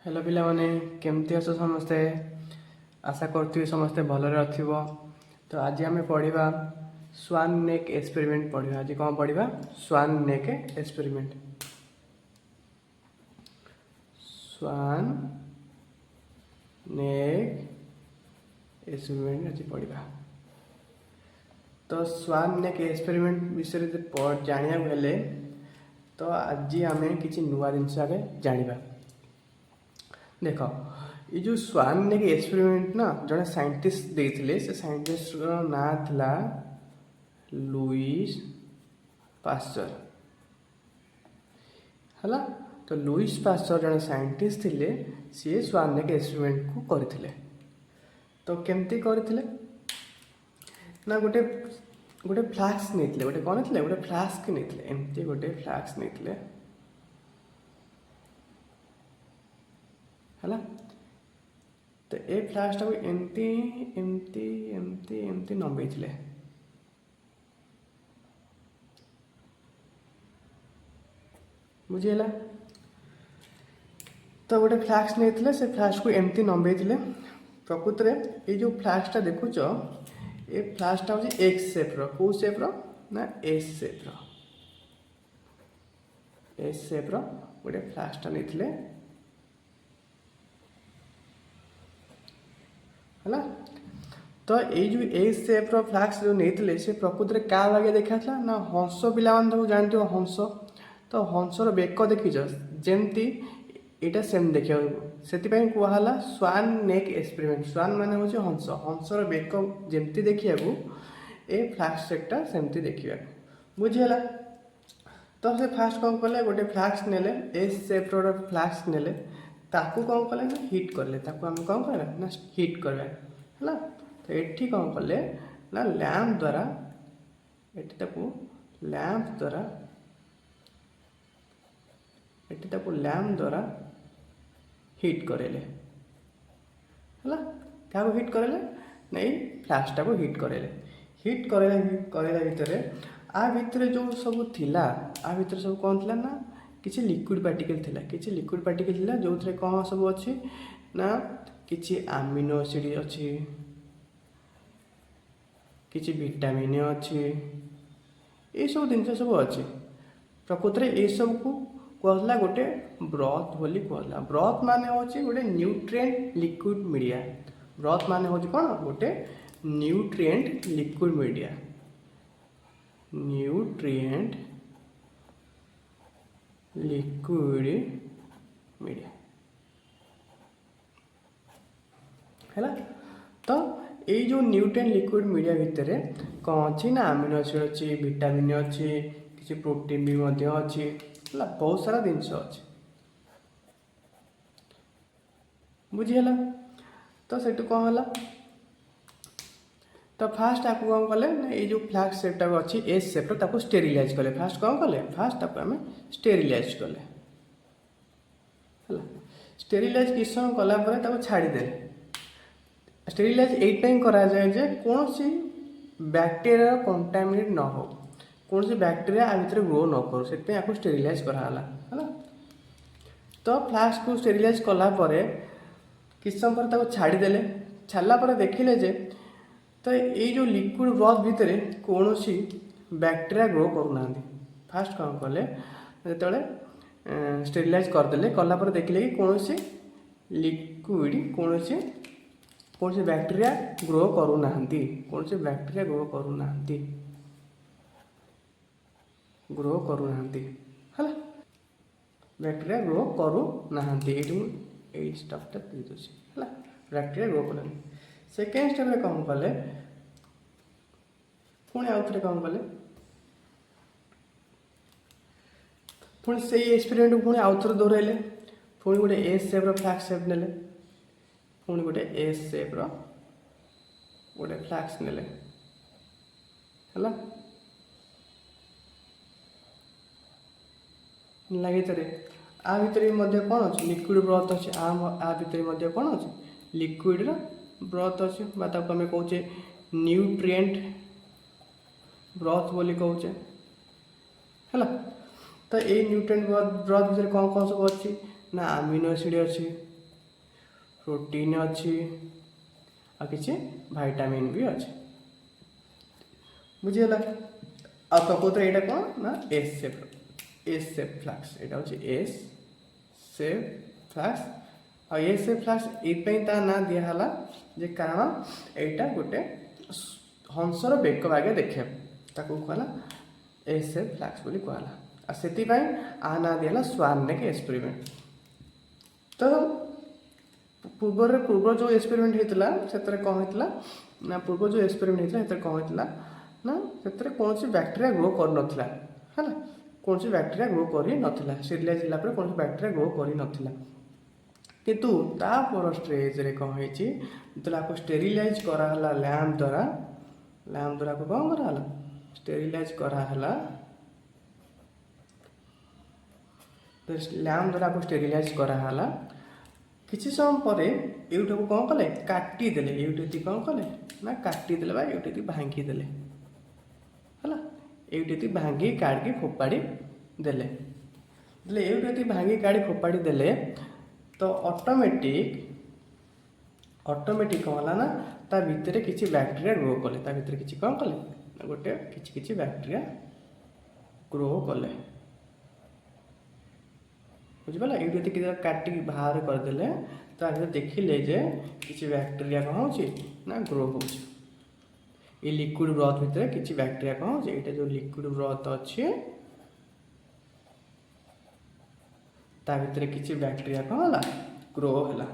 Hello पिला माने केमती अस समस्ते आशा करथि समस्ते भलरे अथिबो। तो आज आम पढ़ा स्वान नेक एक्सपेरिमेंट पढ़ा। आज कौन पढ़ा? स्वान नेक एक्सपेरिमेंट। स्वान नेक एक्सपेरिमेंट आज पढ़ा। तो स्वान नेक एक्सपेरिमेंट विषय जानिया हेले तो आज आम किसी नुआ जिनस आगे जानिबा। देख ये जो स्वान नेक एक्सपेरिमेंट ना जड़े साइंटिस्ट देते से साइंटिस्ट ना था लुईस पास्चर है। तो लुईस पास्चर जड़े साइंटिस्ट थे सी स्वान नेक एक्सपेरिमेंट को करथिले। तो केमती करथिले ना गोटे गोटे फ्लास्क नहीं गोटे कौन थे गोटे फ्लास्क नहीं एमती गोटे फ्लास्क नहीं है। तो ये फ्लास्क टाक एमती एमती एमती एमती नंबे बुझीगला। तो गोटे फ्लास्क नहीं से फ्लास्क को एमती नंबे प्रकृत में ये जो फ्लास्कटा देखुच ये फ्लास्कटा हूँ एक्स सेप्र कौ सेप्र ना एस सेप्र एस सेप्र गोटे फ्लास्कटा नहीं है। तो ये जो एस सेप्र फ्लास्क जो नहीं से प्रकृत में क्या लगे देखा ना हंस पिला जानते हो हंस। तो हंसर बेक देखीच जमती यहाँ सेम देखा से कहला स्वान नेक एक्सपेरिमेंट। स्वान मान हूँ हंस हंसर बेक जमती देखा ये फ्लास्कटा सेमती देखा बुझीगला। तो से फास्ट कौन कले गोटे फ्लास्क नेले एस सेप्र फ्लास्क नेले ताकू कौन कले ना हिट कले आम कौन करा ना हिट करवा है। तो ये कौन कले ना लैंप द्वारा लैंप द्वारा लैंप द्वारा हिट करेले है। क्या हिट करेले नहीं फ्लास्कटा को हिट करेले हिट करेला भितर आ भितर जो सब थिला आ भितर सब कौन थिला ना किसी लिक्विड पार्टिकल थिला किसी लिक्विड पार्टिकल थिला जो थे कौन सब अच्छी ना किसी अमीनो एसिड अच्छी किसी विटामिन अच्छी ये सब जिन सब अच्छी प्रकृत में ये सब को कहला गोटे ब्रथ बोली कहला। ब्रथ मान हूँ गोटे न्यूट्रिएंट लिक्विड मीडिया। ब्रथ मान हूँ कौन गोटे nutrient liquid media nutrient liquid media है। तो ये जो न्यूट्रिएंट लिक्विड मीडिया भितर कौन अच्छी ना अमीनो एसिड अच्छी विटामिन अच्छी किसी प्रोटीन भी अच्छी है बहुत सारा जिनस अच्छे बुझीगला। तो सेटू कौन है तो फास्ट आपको कौन कले ये जो फ्लास्क सेप्टा अच्छी एस सेप्टा स्टेरिलाइज कले फास्ट कौन कले फास्ट आम स्टेरिलाइज कले है। स्टेरिलाइज किस समय कलापर छाड़ीदे स्टेरिलाइज यही करा जाए जे कौन सी बैक्टेरिया कंटामिनेट न हो कौन सी बैक्टेरिया आ भितर ग्रो न करो से आपको स्टेरिलाइज कराला है। तो फ्लास्क को स्टेरिलाइज कलापर किस समय पर छाड़ीदे छाड़ापर देखिले जे तो ये जो लिक्विड ब्रथ भितर कौन सी बैक्टेरिया ग्रो करूना फास्ट कौन कले जो स्टेरिलाइज करदे कलापर देखिले कि कौन सी लिक्विड कौन सी बैक्टेरिया ग्रो करूना कौन सी बैक्टेरिया ग्रो करूना है। बैक्टेरिया ग्रो करूना ये स्टफटा दे दूसरी है बैक्टेरिया ग्रो कर सेकेंड स्टेप में कौन कले पुणी आउ थे कौन कले पुणी से एक्सपेरिमेंट पुणी आउ थे दोहराइले पुणी गोटे एस सेप्र फ्लास्क सेप नेले पुणी गोटे एस सेप्र गोटे फ्लास्क नेले है। भितर आ भितर कौन अच्छे लिक्विड ब्रथ अच्छे आ भितर कौन अच्छे लिक्विड ब्रथ अच्छे आम कहे न्यूट्रिएंट ब्रथ बोली कहे है। तो ये न्यूट्रिएंट ब्रथ भितर कौन कौन सब अच्छी ना अमीनो एसिड अच्छी प्रोटीन अच्छी आ किसी विटामिन भी अच्छे बुझीगला। आ प्रकृत यहाँ कौन ना एस सेप फ्लास्क यहाँ हूँ एस सेप फ्लास्क। आ एस सेप फ्लास्क ये ना दिहला जे कारण यहाँ गोटे हंसर बेक आगे देखा कहला एस सेप फ्लास्क बोली कहला। आ से आ ना दिहला स्वान नेक एक्सपेरिमेंट। तो पूर्व जो एक्सपेरिमेंट होता से कौन होता ना पूर्व जो एक्सपेरिमेंट होता कौन होता ना से कौन बैक्टेरिया ग्रो कर नाला है कौन बैक्टेरिया ग्रो कर नाला स्टेरिलाइज होगा कौन बैक्टेरिया ग्रो कर नाला किंतु तापर स्टेज रे कौन होती जो आपको स्टेरिलाइज कराला लैम्प द्वारा को कौन कराला स्टेरिलाइज कराला लैम्प द्वारा आपको स्टेरिलाइज कराला। किसी समय पर यूट्यूब को कौन कले काटिदेले यूट्यूब कौन कले ना काटिदेले बा यूट्यूब भांगीदेले है यूट्यूब भांगी काढ़ी फोपाड़ी देले यूट्यूब भांगी काढ़ी फोपाड़ी देले तो ऑटोमेटिक कौन है ना ता भितर किसी बैक्टेरिया ग्रो कले ता भितर किसी कौन कले गोटे किसी बैक्टेरिया ग्रो कले बुझीपारा यूट्यूब कि काटिक बाहर करदे तो देखिले जे किसी बैक्टेरिया कौन हो ना ग्रो हो लिक्विड ब्रथ भितर किसी बैक्टेरिया कौन हो ये जो लिक्विड ब्रथ अच्छे ता भितर किसी बैक्टेरिया कौन है ग्रो है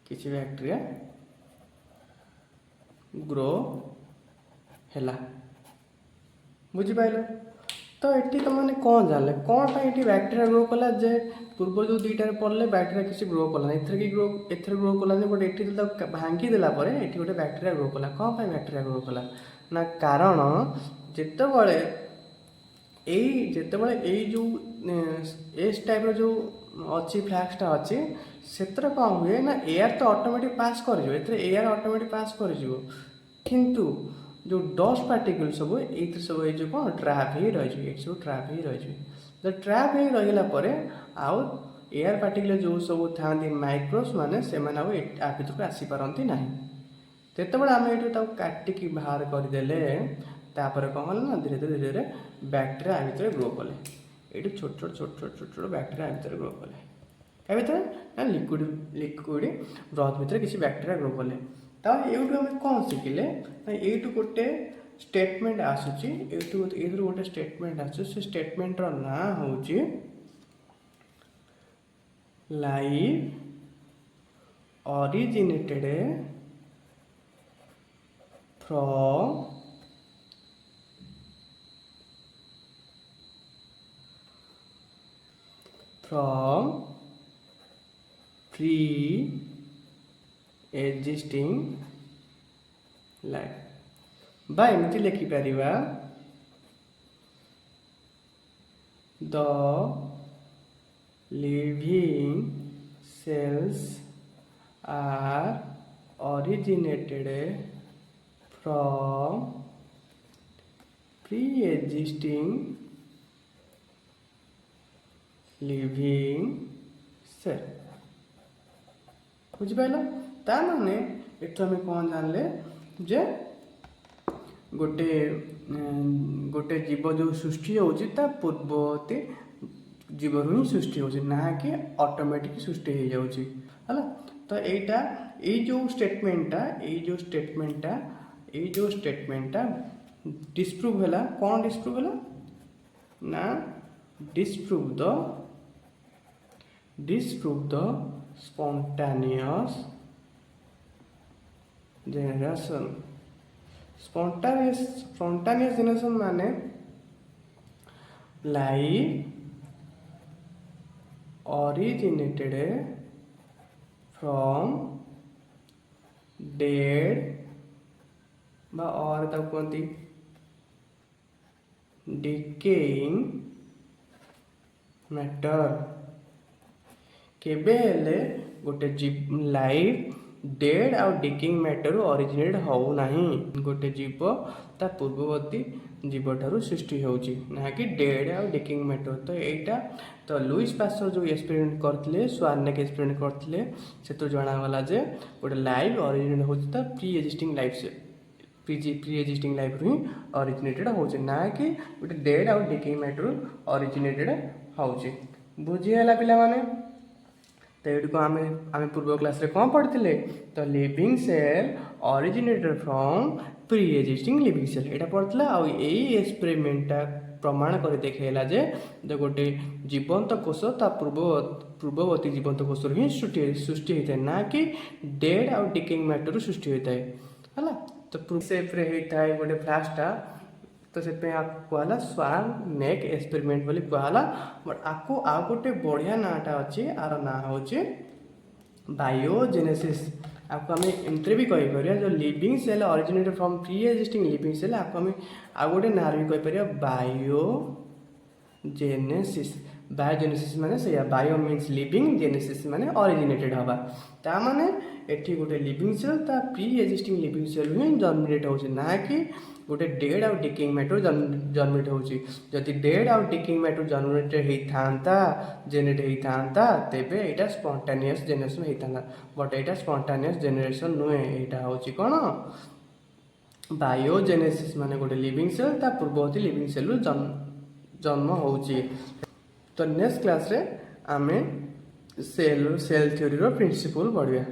किसी बैक्टेरिया ग्रो है बुझीपाल। तो ये तुम मैंने कौन जानले कौन ये बैक्टेरिया ग्रो कला जे पूर्व जो दुईटार पढ़ले बैक्टेरिया किसी ग्रो कला एथर ग्रो कला गोटे ये तो भांगी देला ये गोटे बैक्टेरिया ग्रो कला कौन बैक्टेरिया ग्रो कला ना कारण जितेबले यही जो एस टाइप जो अच्छी फ्लास्कटा अच्छी से कौन हुए ना एयर तो ऑटोमेटिक पास कर एयर ऑटोमेटिक पास कर किंतु जो डस्ट पार्टिकल सब ये सब ये कौन ट्रैप ही रही सब ट्रैप ही रही तो ट्रैप ही रही आउ एयर पार्टिकल जो सब था माइक्रोब्स माने से भितर आसीपारती ना जितेबाला आम ये काटिकी बाहर करदे तापर कौन है ना धीरे धीरे धीरे धीरे बैक्टेरिया भितर ग्रो कले ये छोट छोट छोट छोट छोट छोट बैक्टेरिया भितर ग्रो कले क्या भितर ना लिक्विड ब्रथ भितर किसी बैक्टेरिया ग्रो कले यूट्यूब आम कौन शिखिले ना यूट्यूब गोटे स्टेटमेंट आसूची यूट्यूब गोटे स्टेटमेंट आसू से स्टेटमेंट ना हूँ life originated from pre-existing life बा एमती लिखिपर the living cells are originated from pre-existing living cell बुझिपाल ता माने एठो हमें कौन जानले जे गोटे गोटे जीव जो सृष्टि होची ता पूर्ववर्ती जीव ही सृष्टि होची ना कि ऑटोमेटिक सृष्टि हो जाउची हला। तो एटा ए जो स्टेटमेंटा डिस्प्रूव हैला कौन डिस्प्रूव हैला ना disprove the spontaneous generation spontaneous generation माने life originated from dead बा और तब कहती decaying matter केबे हेले गोटे लाइफ डेड आउ डिकिंग मैटर ओरिजिनेट हो नहीं गोटे जीव ता पूर्ववर्ती जीवठारु सृष्टि होउची ना कि डेड आ डिकिंग मैटर। तो एटा तो लुइस पास्चर जो एक्सपेरिमेंट करथिले स्वार्नेक एक्सपेरिमेंट करथिले से तो जणा गला जे गोटे लाइव ओरिजिनेट होउची त प्री एजिस्टिंग लाइफ से प्री एजिस्टिंग लाइफ रू ओरिजिनेटेड होउची ना कि गोटे डेड आ डिकिंग मैटर ओरिजिनेटेड होउची। बुझीगला पिला माने। तो ये को आम पूर्व क्लास रे कौन पढ़ते तो living cell originated from pre existing living cell यहाँ पढ़ला। आ एक्सपेरिमेंटा प्रमाण कर देखला जे गोटे जीवंत कोष ता पूर्ववर्ती जीवंत कोष ही सृष्टि होता है ना कि डेड आउ डिकिंग मैटर सृष्टि होता है। तो सेप रे होता है गोटे फ्लास्कटा। तो से कहला स्वार्म नेक एक्सपेरिमेंट बोली कहला। बट आपको आउ गोटे बढ़िया नाटा अच्छी आर ना हूँ बायोजेनेसिस। आपको आम एमती भी कहीपर जो living cell originated from pre existing living cell आपको आम आउ गोटे ना भी कहीपर बायोजेनेसिस। बायोजेनेसिस माने से बायो मीन्स लिविंग जेनेसिस माने ओरिजिनेटेड हवा ता माने एठी गोटे लिविंग सेल ता प्री एजिस्टिंग लिविंग सेल ही जर्मिनेट होउछि ना कि गोटे डेड आउ डिकिंग मैटर जर्मिनेट होउछि। जदि डेड आउ डिकिंग मैटर जर्मिनेट होइथांता जेनेरेट होइथांता तेबे एटा spontaneous generation होइथांता। But Etah spontaneous generation नुहे एटा होउछि कोन बायोजेनेसिस माने गोटे लिविंग सेल ता पूर्ववर्ती लिविंग सेल रु जन्म होउछि। तो नेक्स्ट क्लास रे आमे सेल थ्योरी रो प्रिंसिपल पढ़िया।